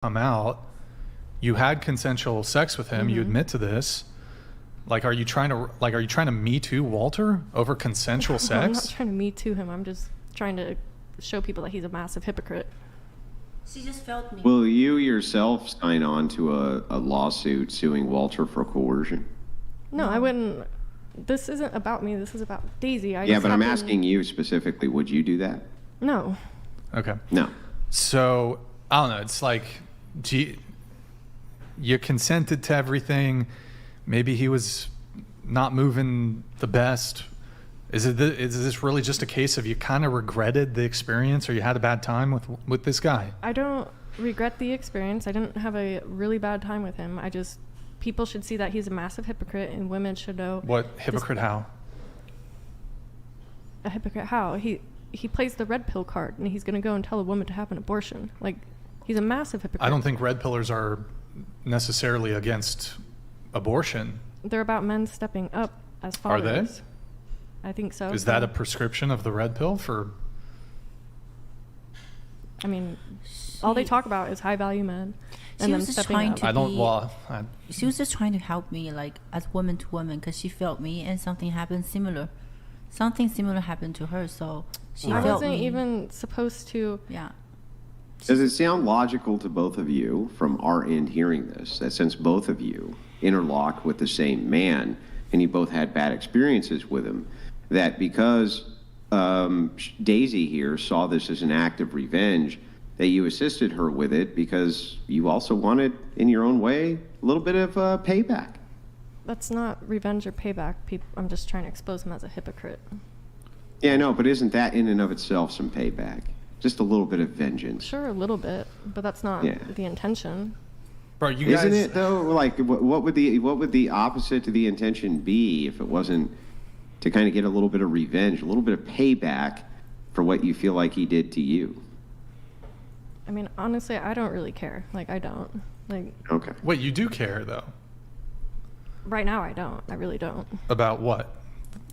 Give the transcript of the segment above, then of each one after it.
come out. You had consensual sex with him. You admit to this. Like, are you trying to Me Too Walter over consensual sex? I'm not trying to Me Too him. I'm just trying to show people that he's a massive hypocrite. She just felt me. Will you yourself sign on to a lawsuit suing Walter for coercion? No, I wouldn't. This isn't about me. This is about Daisy. But I'm asking you specifically. Would you do that? No. Okay. No. So, I don't know. It's like, you consented to everything. Maybe he was not moving the best. Is this really just a case of you kind of regretted the experience, or you had a bad time with this guy? I don't regret the experience. I didn't have a really bad time with him. People should see that he's a massive hypocrite, and women should know. What hypocrite? How? A hypocrite how? He plays the red pill card, and he's going to go and tell a woman to have an abortion. Like, he's a massive hypocrite. I don't think red pillers are necessarily against abortion. They're about men stepping up as fathers. Are they? I think so. Is that a prescription of the red pill for? I mean, all they talk about is high value men and them stepping up. I don't. Well, she was just trying to help me, like, as woman to woman, because she felt me, and something happened similar. Something similar happened to her, so she felt me. I wasn't even supposed to. Yeah. Does it sound logical to both of you from our end hearing this, that since both of you interlock with the same man and you both had bad experiences with him, that because Daisy here saw this as an act of revenge, that you assisted her with it because you also wanted, in your own way, a little bit of payback? That's not revenge or payback. I'm just trying to expose him as a hypocrite. Yeah, I know, but isn't that in and of itself some payback? Just a little bit of vengeance. Sure, a little bit, but that's not the intention. Bro, you guys... Isn't it, though? Like, what would the opposite to the intention be if it wasn't to kind of get a little bit of revenge, a little bit of payback for what you feel like he did to you? I mean, honestly, I don't really care. Like, I don't. Like. Okay. Wait, you do care, though? Right now, I don't. I really don't. About what?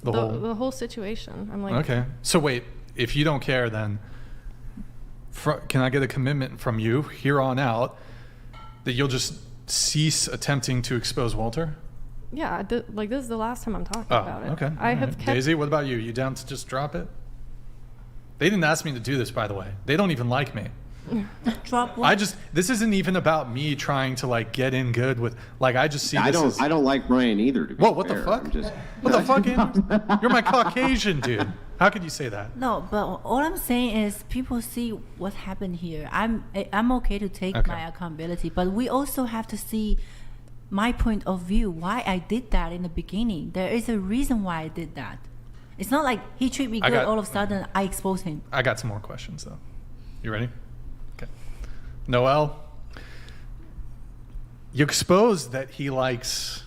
The whole situation. I'm like... Okay. So wait, if you don't care, then can I get a commitment from you here on out that you'll just cease attempting to expose Walter? Yeah, like, this is the last time I'm talking about it. Okay. I have kept... Daisy, what about you? You down to just drop it? They didn't ask me to do this, by the way. They don't even like me. Drop what? This isn't even about me trying to, like, get in good with, like, I just see I this don't like Brian either, to be Whoa, what fair. the fuck? What the fuck? You're my Caucasian dude. How could you say that? No, but all I'm saying is people see what happened here. I'm okay to take my accountability, but we also have to see my point of view, why I did that in the beginning. There is a reason why I did that. It's not like he treated me good, all of a sudden I expose him. I got some more questions, though. You ready? Okay. Noelle, you exposed that he likes...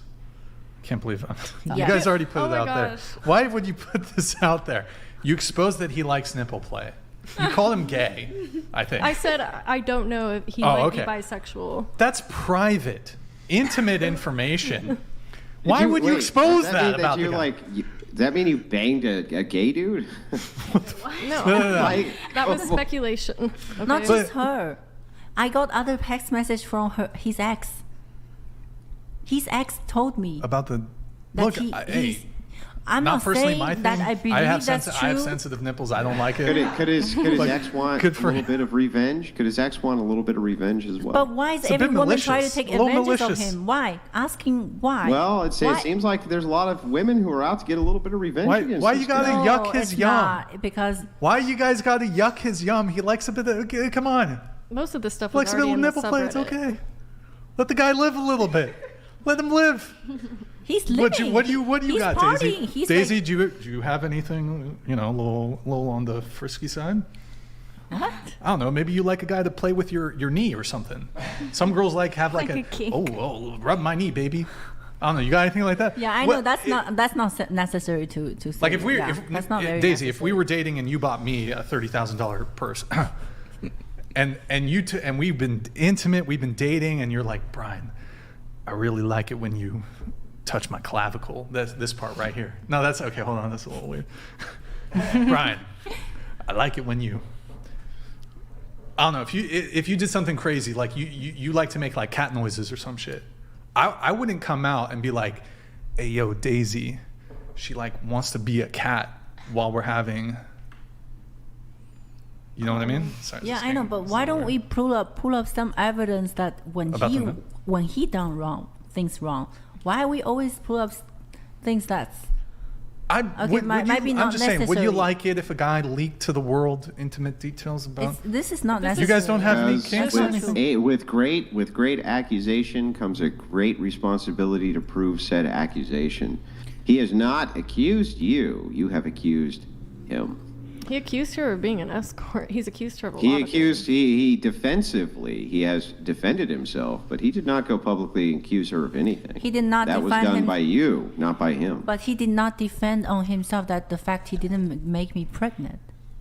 Can't believe you guys already put it out there. Why would you put this out there? You exposed that he likes nipple play. You called him gay, I think. I said I don't know if he might be bisexual. That's private, intimate information. Why would you expose that about the guy? Does that mean you banged a gay dude? No. That was speculation. Okay? Not just her. I got other text message from his ex. His ex told me about the that I'm not personally saying my thing. that I believe that's true. I have sensitive nipples. I don't like it. Could his ex want a little bit of revenge? Could his ex want a little bit of revenge as well? But why is every woman trying to take advantage of him? Why? Asking why? Well, it seems like there's a lot of women who are out to get a little bit of revenge against why this you gotta guy. yuck his yum? Not, because why you guys gotta yuck his yum? He likes a bit of... Come on. Most of this stuff likes is a bit already of in the nipple play. It's subreddit. okay. Let the guy live a little bit. Let him live. He's living. What do you He's got, partying. Daisy? Daisy, do you have anything, a little on the frisky side? What? I don't know. Maybe you like a guy to play with your knee or something. Some girls have like a kink. Rub my knee, baby. I don't know. You got anything like that? Yeah, I know that's not necessary to say. Like if that's not very Daisy, necessary. if we were dating and you bought me a $30,000 purse, and we've been intimate, we've been dating, and you're like, Brian, I really like it when you touch my clavicle. That's this part right here. No, that's okay. Hold on, that's a little weird. Brian, I like it when you. I don't know, if you did something crazy, like you like to make like cat noises or some shit, I wouldn't come out and be like, hey yo, Daisy, she like wants to be a cat while we're having, you know what I mean? Sorry, Yeah, just I know, saying but why don't we pull up some evidence that About the men? when he done things wrong, why we always pull up things that's might be I'm not just saying, would you necessary. like it if a guy leaked to the world intimate details about? this is not This is- necessary. You guys don't have any Because kinks or That's not anything? true. with great accusation comes a great responsibility to prove said accusation. He has not accused you. You have accused him. He accused her of being an escort. He's accused her of a lot of He defensively, he has defended himself, but he did not go publicly and accuse her of anything. He did not That was defend done him- by you, not by him. But he did not defend on himself that the fact he didn't make me pregnant.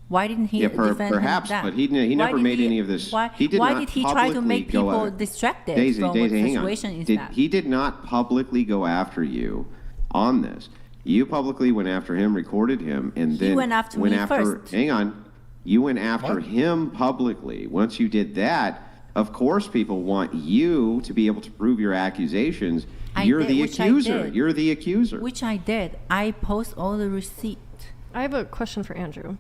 Why didn't he defend perhaps, that? but he Why never did made he- any of this. Why, He did why not did he try to publicly make go people out- distracted Daisy, from what the hang on. situation is that? He did not publicly go after you on this. You publicly went after him, recorded him, and He then went after me first. Hang on. You went after What? him publicly. Once you did that, of course people want you to be able to prove your accusations. You're the which I accuser. did. You're the accuser. Which I did. I post all the receipt. I have a question for Andrew.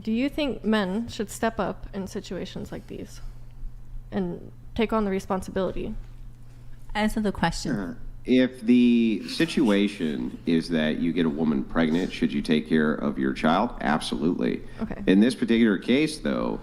Do you think men should step up in situations like these and take on the responsibility? Answer the question. If the situation is that you get a woman pregnant, should you take care of your child? Absolutely. Okay. In this particular case, though,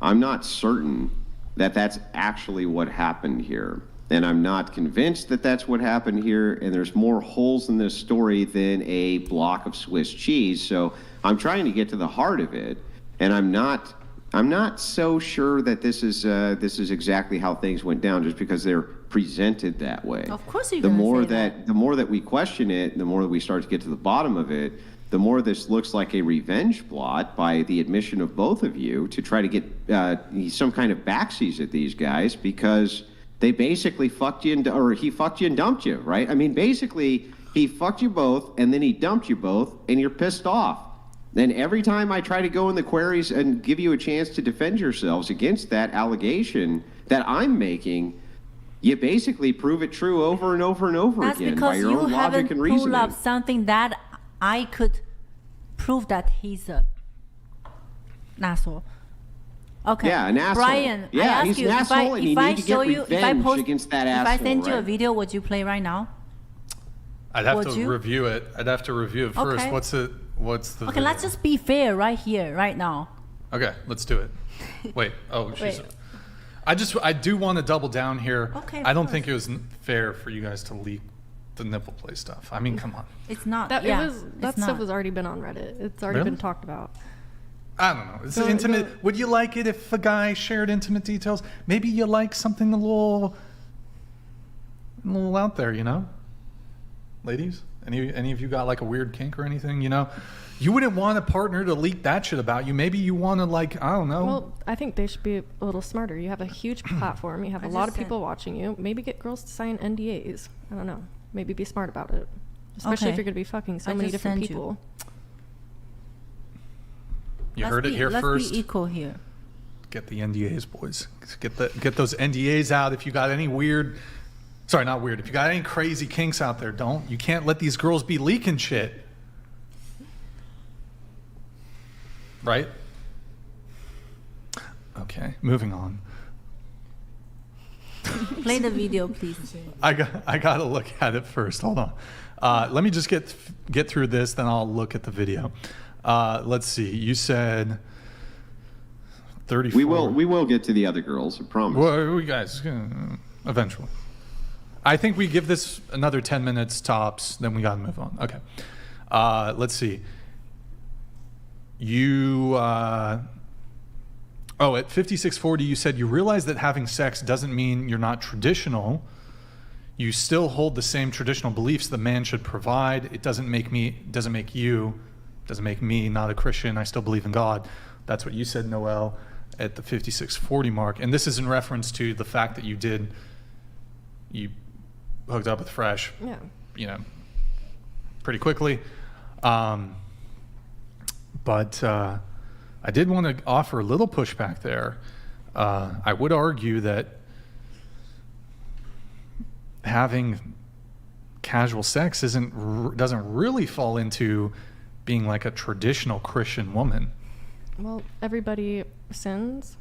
I'm not certain that that's actually what happened here. And I'm not convinced that that's what happened here. And there's more holes in this story than a block of Swiss cheese. So I'm trying to get to the heart of it. And I'm not so sure that this is exactly how things went down just because they're presented that way. Of course you're the gonna more say that. The more that we question it, the more that we start to get to the bottom of it, the more this looks like a revenge plot by the admission of both of you to try to get some kind of backsies at these guys because they basically fucked you or he fucked you and dumped you, right? I mean, basically he fucked you both and then he dumped you both and you're pissed off. And every time I try to go in the queries and give you a chance to defend yourselves against that allegation that I'm making, you basically prove it true over and over and over That's again by because your you own logic haven't and pulled reasoning. up something that I could prove that he's an asshole. Okay. Yeah, an asshole. Brian, Yeah, I ask he's you, an if asshole, and you I need to show get you, if I revenge post, against that if I asshole, send you a right? video, would you play right now? I'd have Would to you? review it. I'd have to review it first. Okay. What's the Okay, video? let's just be fair right here, right now. Okay, let's do it. Wait. Oh, she's. Wait. I do want to double down here. Okay, I don't of think it was fair for you guys to leak the nipple play stuff. I mean, come on. It's not. That yeah, it was that it's stuff not. has already been on Reddit. It's already Really? been talked about. I don't know. It's Go- intimate. go- Would you like it if a guy shared intimate details? Maybe you like something a little out there, you know? Ladies, any of you got like a weird kink or anything, you know? You wouldn't want a partner to leak that shit about you. Maybe you want to like, I don't know. Well, I think they should be a little smarter. You have a huge platform. You have a I lot just of people watching you. Maybe get girls to sign NDAs. I don't know. Maybe be smart about it. Especially if Okay. you're going to be fucking so I many just different sent you. people. You heard it here let's first. be equal here. Get the NDAs, boys. Get those NDAs out. If you got any weird, sorry, not weird. If you got any crazy kinks out there, don't. You can't let these girls be leaking shit. Right? Okay, moving on. Play the video, please. I got to look at it first. Hold on. Let me just get through this, then I'll look at the video. Let's see. You said 34. We will get to the other girls, I promise. Well, we guys, eventually. I think we give this another 10 minutes tops, then we got to move on. Okay. Let's see. You, at 5640, you said you realize that having sex doesn't mean you're not traditional. You still hold the same traditional beliefs the man should provide. It doesn't make me not a Christian. I still believe in God. That's what you said, Noel, at the 5640 mark. And this is in reference to the fact that you hooked up with Fresh, Yeah. pretty quickly. But I I did want to offer a little pushback there. I would argue that having casual sex doesn't really fall into being like a traditional Christian woman. Well, everybody sins.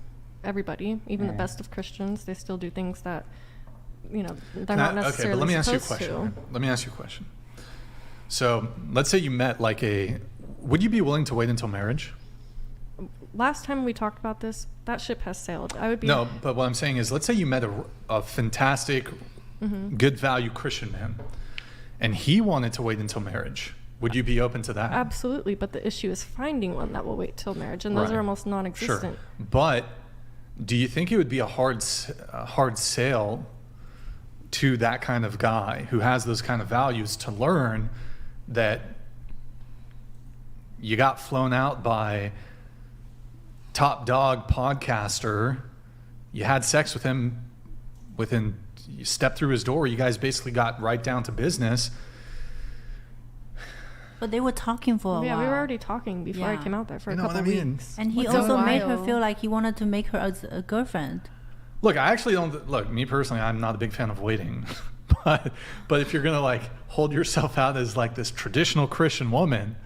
Everybody, even the best of Christians, they still do things that, they're not necessarily okay, but let me ask you a supposed question. to. Let me ask you a question. So let's say you met would you be willing to wait until marriage? Last time we talked about this, that ship has sailed. I would be. No, but what I'm saying is, let's say you met a fantastic, good value Christian man, and he wanted to wait until marriage. Would you be open to that? Absolutely, but the issue is finding one that will wait till marriage, and those Right. are almost non-existent. Sure. But do you think it would be a hard sale to that kind of guy who has those kind of values to learn that you got flown out by top dog podcaster, you had sex with him you stepped through his door, you guys basically got right down to business? But they were talking for a while. Yeah, we were already talking before I Yeah. came out there for a You know couple what I mean? weeks. And he What's also a made her while? feel like he wanted to make her as a girlfriend. Look, I actually don't look, me personally, I'm not a big fan of waiting. but if you're gonna like hold yourself out as like this traditional Christian woman,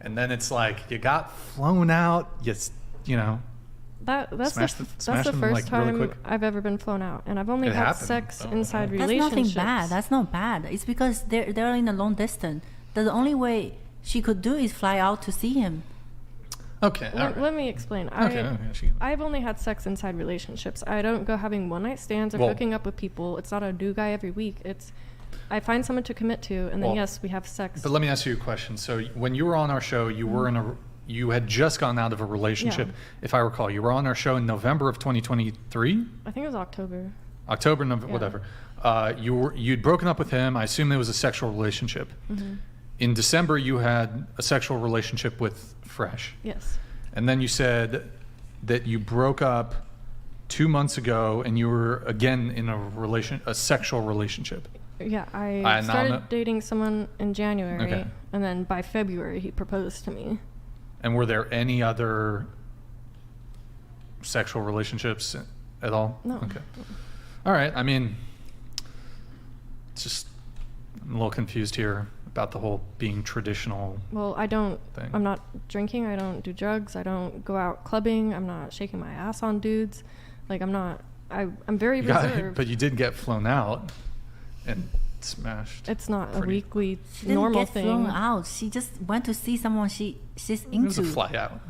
and then it's like you got flown out, that's That's smash the them, first like, really time quick. I've ever been flown out, and I've only It had happened. sex Oh, inside okay. That's relationships. nothing bad. That's not bad. It's because they're in a long distance. The only way she could do is fly out to see him. Okay, all right. Let me explain. Okay. I've only had sex inside relationships. I don't go having one night stands or Well- hooking up with people. It's not a new guy every week. I find someone to commit to, and then Well, yes, we have sex. But let me ask you a question. So when you were on our show, you had just gotten out of a relationship. Yeah. If I recall, you were on our show in November of 2023, I think it was October. October, November, Yeah. whatever. You'd broken up with him. I assume it was a sexual relationship. In December, you had a sexual relationship with Fresh. Yes. And then you said that you broke up 2 months ago and you were again in a sexual relationship. Yeah, I now started dating someone in January, Okay. and then by February he proposed to me. And were there any other sexual relationships at all? No. Okay. All right. I mean, it's just, I'm a little confused here about the whole being traditional. Well, thing. I'm not drinking, I don't do drugs, I don't go out clubbing, I'm not shaking my ass on dudes. Like, I'm very reserved. But you did get flown out and smashed. It's not a pretty- weekly She didn't normal get thing. thrown out. She just went to see someone she's It into. was a fly out.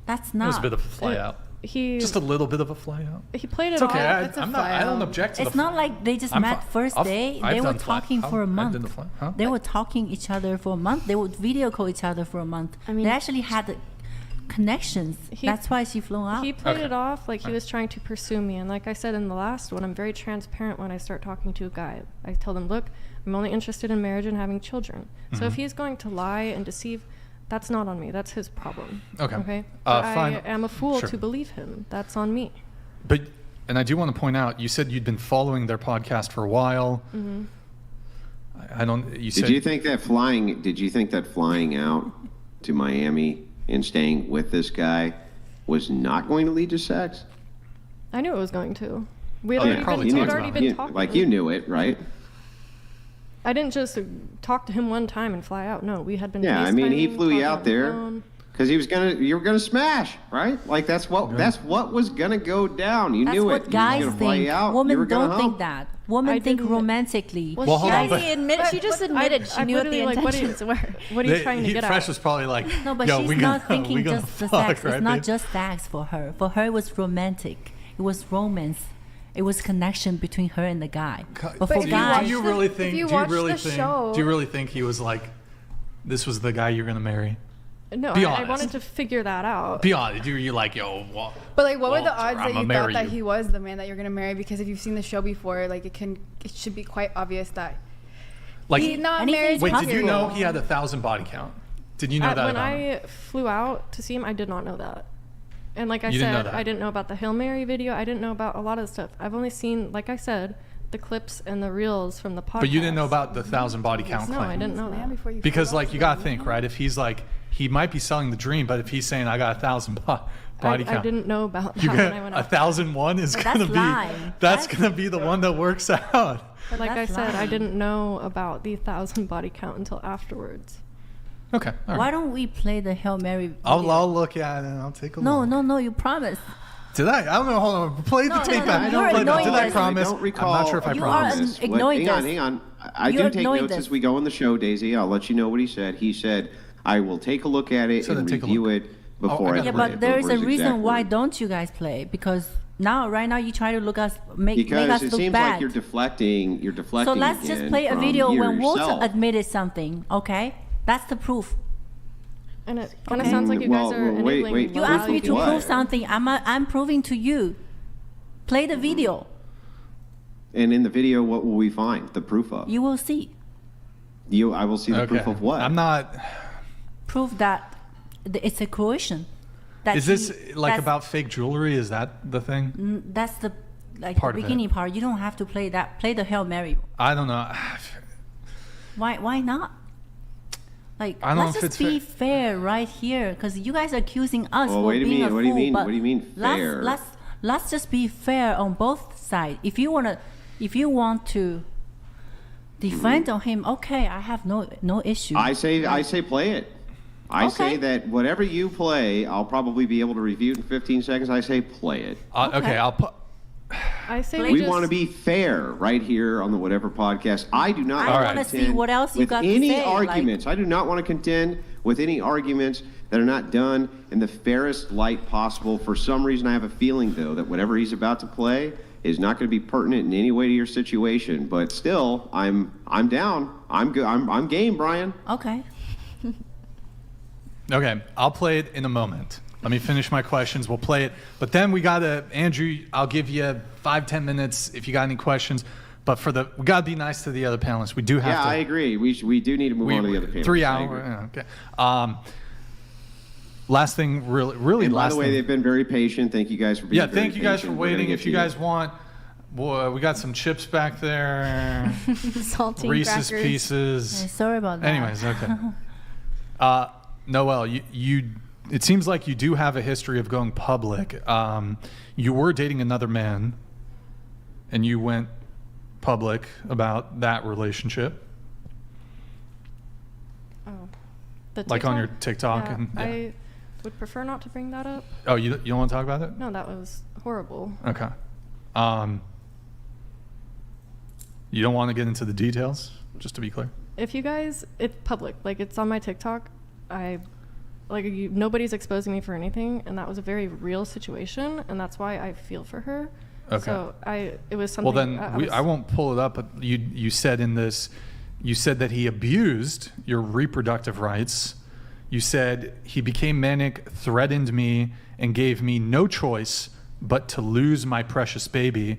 That's It not. was a bit of a fly It- out. He Just a little bit of a fly out. he played it It's okay. off. It's a I'm not. I don't fly-out. object to It's the. not like they just I'm met fi- first I've- day. I've They were done fly- talking for a I've month. done the fly- huh? They were talking each other for a month. They would video call each other for a month. I mean- they actually had connections. That's why she flew out. He played Okay. it off like he Alright. was trying to pursue me. And like I said in the last one, I'm very transparent when I start talking to a guy. I tell them, look, I'm only interested in marriage and having children. So if Mhm. he's going to lie and deceive, that's not on me. That's his problem. Okay. Okay. Fine. I am a fool Sure. to believe him. That's on me. But, and I do want to point out, you said you'd been following their podcast for a while. Hmm. I don't. You said. Did you think that flying out to Miami and staying with this guy was not going to lead to sex? I knew it was going to. We Oh, had yeah, already probably been, talked we'd already about been it. talking. Like you knew it, right? I didn't just talk to him one time and fly out. No, we had been. Yeah, I mean, he FaceTiming, flew you talking out on the there phone. because you were gonna smash, right? Like that's what was gonna go down. You That's knew what it. guys he was gonna fly think. you out. you Women were gonna don't think hump. that. Women I think didn't- romantically. Well, Well, hold on, She but just admitted she I knew what the literally, like, intentions were. What are you trying to get Fresh at? was probably like, No, but Yo, she's we not gonna- thinking we gonna just the fuck, sex. right, It's not babe? just sex for her. For her, it was romantic. It was romance. It was connection between her and the guy. But for if you guys, watch do you the- really if think? you Do you watch really the think? show- Do you really think he was like, this was the guy you're gonna marry? No, Be I honest. wanted to figure that out. Be honest. You're like, yo, what? But like, what were the Walter, odds that I'ma you marry thought that you. he was the man that you're gonna marry? Because if you've seen the show before, like it should be quite obvious that Like, he's not anything married. is wait, to did you you. know he had 1,000 body count? Did you know that When about him? I flew out to see him, I did not know that. And like I You didn't know said, that? I didn't know about the Hail Mary video. I didn't know about a lot of stuff. I've only seen, like I said, the clips and the reels from the podcast. But you didn't know about the 1,000 body count No, claim. I didn't know Man, that. before you Because flew like out you to gotta them, think, right? If he's like, he might be selling the dream, but if he's saying I got 1,000 body count. I didn't know about that You when get I went 1,00001 is But gonna that's be lying. that's That's- gonna be the one that works out. But like I That's said, I lying. didn't know about the 1,000 body count until afterwards. Okay. All Why right. don't we play the Hail Mary video? I'll look at it and I'll take a look. No, you promised. Did I? I don't know. Hold on. Play the No, tape no, back. you're Play that. ignoring Did I this. promise? I don't recall. I'm not sure if I You promised. are this. ignoring Hang on, this. hang on. I You're do take ignoring notes this. as we go on the show, Daisy. I'll let you know what he said. He said, I will take a look at it So then and take a review look. it before I I got Yeah, it. play it. but there is Those a were his reason exact why words. don't you guys play? Because right now you try to look us make Because us it look seems bad. like you're deflecting. You're deflecting. So let's just again play a from video you when Walter yourself. admitted something. Okay, that's the proof. And it kind of Okay. sounds like you guys Well, are wait, enabling. wait. You Proof asked me of to what? prove something. I'm proving to you. Play the video. And in the video, what will we find? The proof of? You will see. I will see the proof of what? I'm not. Prove that it's a coercion. That Is this like that's- about fake jewelry? Is that the thing? That's the Part the of it. beginning part. You don't have to play that. Play the Hail Mary. I don't know. Why not? Like, I don't know let's if just it's be fair right here, because you guys are accusing us Well, for what do you being mean? a fool. What do you mean? But What do you mean fair? Let's just be fair on both sides. If you want to defend on him, okay, I have no issue. I say play it. I say Okay. that whatever you play, I'll probably be able to review it in 15 seconds. I say play it. Okay. Okay. I'll put. I say We We just, want to be fair right here on the Whatever podcast. I do not I want wanna to see contend what else you with got to any say, like- arguments. I do not want to contend with any arguments that are not done in the fairest light possible. For some reason, I have a feeling, though, that whatever he's about to play is not going to be pertinent in any way to your situation. But still, I'm down. I'm good. I'm game, Brian. Okay. Okay. I'll play it in a moment. Let me finish my questions. We'll play it. But then we gotta, Andrew. I'll give you 5-10 minutes if you got any questions. But we gotta be nice to the other panelists. We do have Yeah, to. I agree. We do need to move on to the other panel. 3 hour. Okay. Last thing, really And by last the way, thing. they've been very patient. Thank you guys for being Yeah, very thank you guys for patient. We're gonna waiting. get If you to guys want, boy, we got some chips back there, Saltine Reese's crackers. Pieces. Yeah, sorry about that. Anyways, okay. Noelle, you it seems like you do have a history of going public. You were dating another man, and you went public about that relationship, oh, the like on your TikTok? TikTok. Yeah, And I would prefer not to bring that up. oh, you don't want to talk about it? No, that was horrible. Okay. You don't want to get into the details, just to be clear. If you guys, it's public, like it's on my TikTok. Nobody's exposing me for anything, and that was a very real situation, and that's why I feel for her. Okay. So it was something. Well, then was- I won't pull it up. But you said in this, you said that he abused your reproductive rights. You said he became manic, threatened me, and gave me no choice but to lose my precious baby.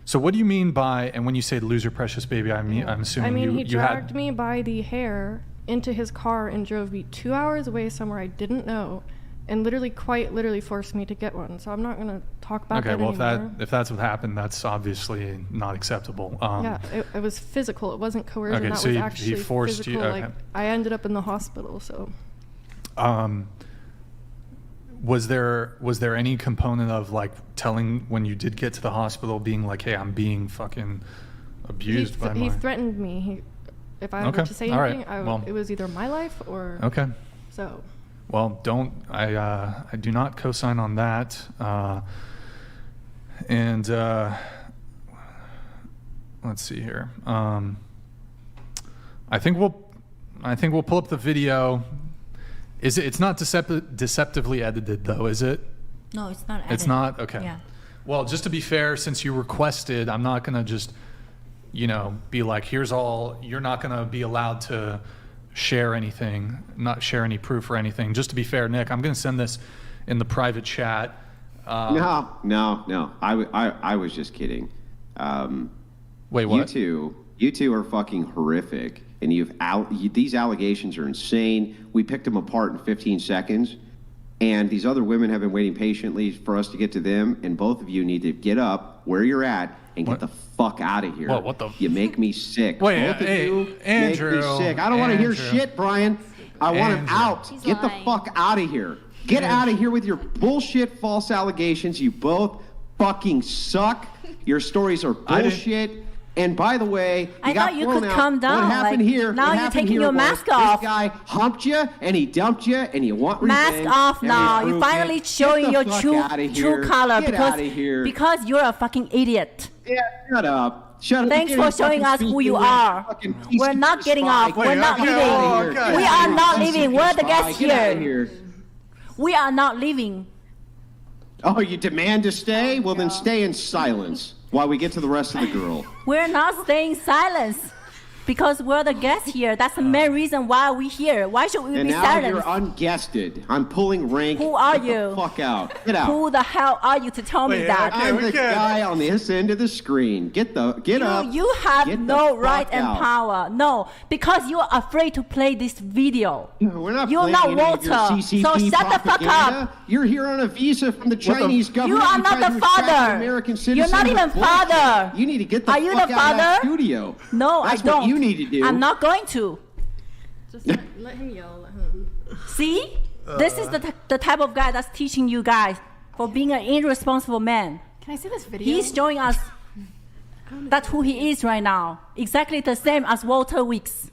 So what do you mean by? And when you say lose your precious baby, I'm assuming he you dragged had. me by the hair into his car and drove me 2 hours away somewhere I didn't know, and quite literally forced me to get one. So I'm not gonna talk about Okay, that well anymore. if that's what happened, that's obviously not acceptable. Yeah, it was physical. It wasn't coercion. Okay, that so was he actually forced you- physical. okay. Like I ended up in the hospital. So Was there any component of like telling when you did get to the hospital, being like, "Hey, I'm being fucking abused by he my." threatened me. If I Okay, were to say all right, anything, well- it was either my life or Okay. so. Well, I do not co-sign on that. And let's see here. I think we'll pull up the video. It's not deceptively edited though, is it? No, it's not. It's added. not? Okay. Yeah. Well, just to be fair, since you requested, I'm not going to just, be like, here's all, you're not going to be allowed to share anything, not share any proof or anything. Just to be fair, Nick, I'm going to send this in the private chat. No. I was just kidding. Wait, what? You two are fucking horrific, and these allegations are insane. We picked them apart in 15 seconds, and these other women have been waiting patiently for us to get to them, and both of you need to get up where you're at and What? get the fuck out of here. What the You make me sick. Wait, both of hey, you Andrew, make me sick. I don't want to hear Andrew. shit, Brian. I want him Andrew. out. He's Get the lying. fuck out of here. Get out of here with your bullshit false allegations. You both fucking suck. Your stories are bullshit. And by the way, I thought you could calm down. What happened here? Now you're taking your mask off. This guy humped you and he dumped you and you want revenge. Mask off now. You're finally showing your true color because you're a fucking idiot. Yeah, shut up. Shut up. Thanks for showing us who you are. We're not getting off. We're not leaving. We are not leaving. We're the guests here. We are not leaving. Oh, you demand to stay? Well, then stay in silence while we get to the rest of the girl. We're not staying silent because we're the guests here. That's the main reason why we're here. Why should we be silent? And now you're unguested. I'm pulling rank. Who are Get you? The fuck out. Get out. Who the hell are you to tell me that? I'm the guy on this end of the screen. Get up. You have no right and power. No, because you're afraid to play this video. No, we're not You're playing not any of your Walter. CCP So shut the fuck propaganda. up. You're here on a visa from the Chinese government. You are You not tried the to extract father. an American You're not citizen even with bullshit. father. You need to get the Are you fuck the out of that father? studio. No, That's I don't. what you need to do. I'm not going to. Just let him yell. Let him. See? This is the type of guy that's teaching you guys for being an irresponsible man. Can I see this video? He's showing us that's who he is right now. Exactly the same as Walter Weeks.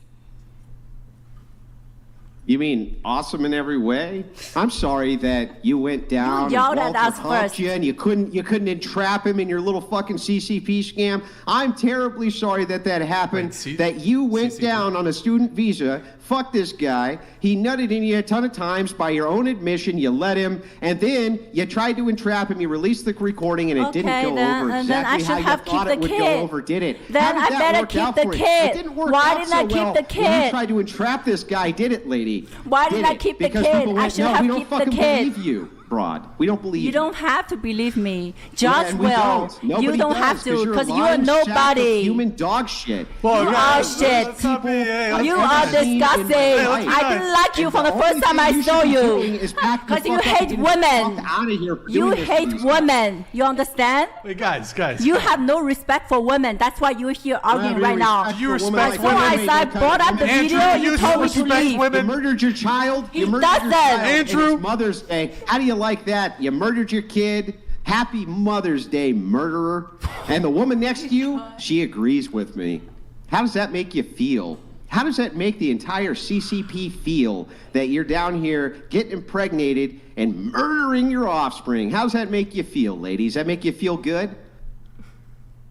You mean awesome in every way? I'm sorry that you went down. You yelled and at Walter us humped first. you and you couldn't entrap him in your little fucking CCP scam. I'm terribly sorry that happened. That you went CCP. down on a student visa. Fuck this guy. He nutted in you a ton of times by your own admission. You let him, and then you tried to entrap him. You released the recording, and it didn't go over and then I exactly should how you have thought kept it the would kid. go over. Did it? Then How I did that better work keep out the for you? kid. It didn't work Why out didn't so I keep well the when you kid? tried to entrap this guy, did it, lady? Why did I it? keep the Because kid? people I went, should no, have we don't kept the fucking kid. believe you, broad. We don't believe you. You don't have to believe me. Yeah, Judge and we will. don't. Nobody You don't does, have to you're a because you are lying sack of nobody. human dog shit. Well, You guys, are shit. let's not be- hey, You let's- are I've seen in my disgusting. life. I didn't like you And from the only first time thing I you saw should be you. doing is back the Because you fuck up hate and get the women. fuck out of here for You doing this to hate these women. You understand? Wait, guys. You have no respect for women. That's why you're here arguing right now. You respect That's why women. I brought up the Andrew, video. you You told me to respect leave. women. You murdered your child. He You murdered your doesn't. child. Andrew. And it's Mother's Day. How do you like that? You murdered your kid. Happy Mother's Day, murderer. And the woman next to you, she agrees with me. How does that make you feel? How does that make the entire CCP feel that you're down here getting impregnated and murdering your offspring? How does that make you feel, ladies? That make you feel good?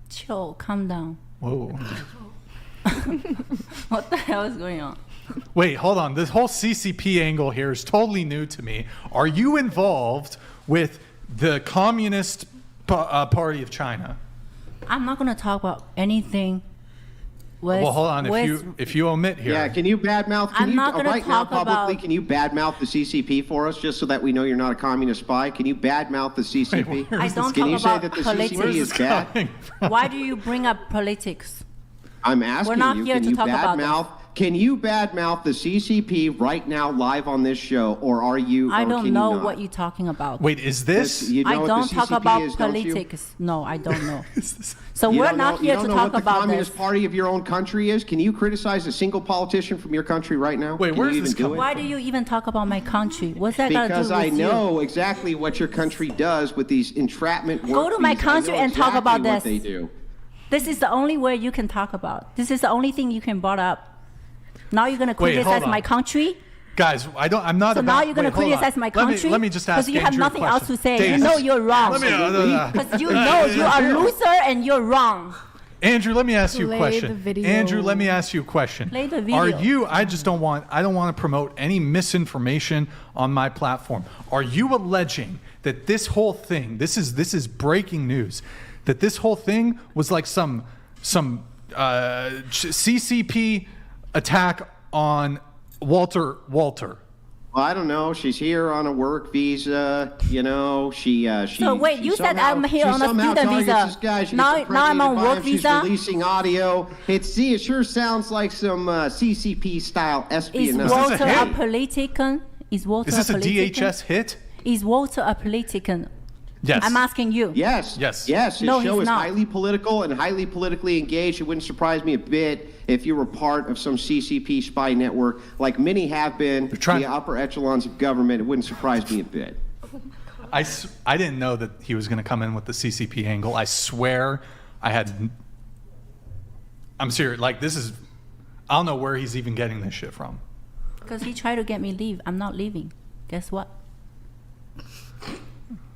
Chill. Calm down. Whoa. What the hell is going on? Wait, hold on. This whole CCP angle here is totally new to me. Are you involved with the Communist Party of China? I'm not going to talk about anything. Well, hold on. If you omit here, Yeah, can you badmouth? I'm not gonna right now talk publicly? about- Can you badmouth the CCP for us, just so that we know you're not a communist spy? Can you badmouth the CCP? Where I is don't Can talk you say about that the politics. CCP where's is this bad? coming from? Why do you bring up politics? I'm asking We're not you. here Can to you talk about badmouth? Can you badmouth the CCP right now, live on this show, or are you? I or don't can know you not? what you're talking about. Wait, is this? You know I what don't the talk CCP about is, don't you? politics. No, I don't know. Is this- So You we're don't not know- here you don't to know talk what the about Communist this. Party of your own country is? Can you criticize a single politician from your country right now? Wait, Can where's you this even do coming it? Why do you even talk about my country? What's that got to do Because with I you? know exactly what your country does with these entrapment work Go to my fees. I know country and talk exactly about what this. they do. This is the only way you can talk about. This is the only thing you can brought up. Now you're gonna Wait, hold criticize on. my country. Guys, I'm not So about. now you're gonna wait, hold on. criticize my country. Let me just ask because you have Andrew a nothing else question. to say. Daisy, You know you're wrong. Let me, Because you know you are a loser and you're wrong. Andrew, let me ask you a Play question. the video. Andrew, let me ask you a question. Play the video. Are you? I don't want to promote any misinformation on my platform. Are you alleging that this whole thing? This is breaking news. That this whole thing was like some CCP attack on Walter. Well, I don't know. She's here on a work visa. You know, she. So wait, she you said somehow- I'm here she on a somehow student targets visa. This guy. She Now- gets now I'm on impregnated by work him. visa? She's releasing audio. It sure sounds like some CCP style Is espionage. Walter hit? a politician? Is Walter Is this a politician? DHS hit? Is Walter a politician? Yes. I'm asking you. Yes. Yes. Yes. His No, show he's is not. highly political and highly politically engaged. It wouldn't surprise me a bit if you were part of some CCP spy network, like many have been, trying- the upper echelons of government. It wouldn't surprise me a bit. I didn't know that he was going to come in with the CCP angle. I swear I'm serious. Like, this is, I don't know where he's even getting this shit from. Because he tried to get me leave. I'm not leaving. Guess what?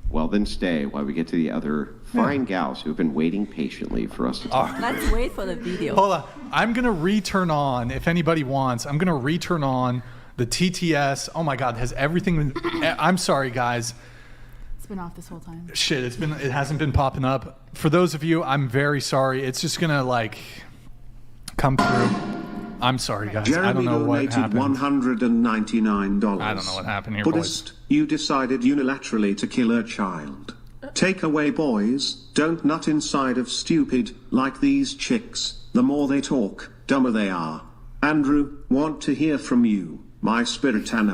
Well, then stay while we get to the other fine gals who have been waiting patiently for us to talk. Let's wait for the video. Hold on. I'm going to return on, if anybody wants, I'm going to return on the TTS. Oh my God, has everything been, I'm sorry, guys. It's been off this whole time. Shit, it hasn't been popping up. For those of you, I'm very sorry. It's just going to, like, come through. I'm sorry, guys. I don't Jeremy know what donated happened. $199. I don't know what happened here, Buddhist, you decided unilaterally to kill a child. Take away boys, don't nut inside of stupid, like these chicks. The more they talk, dumber they are. Andrew, want to hear from you, my spirit animal.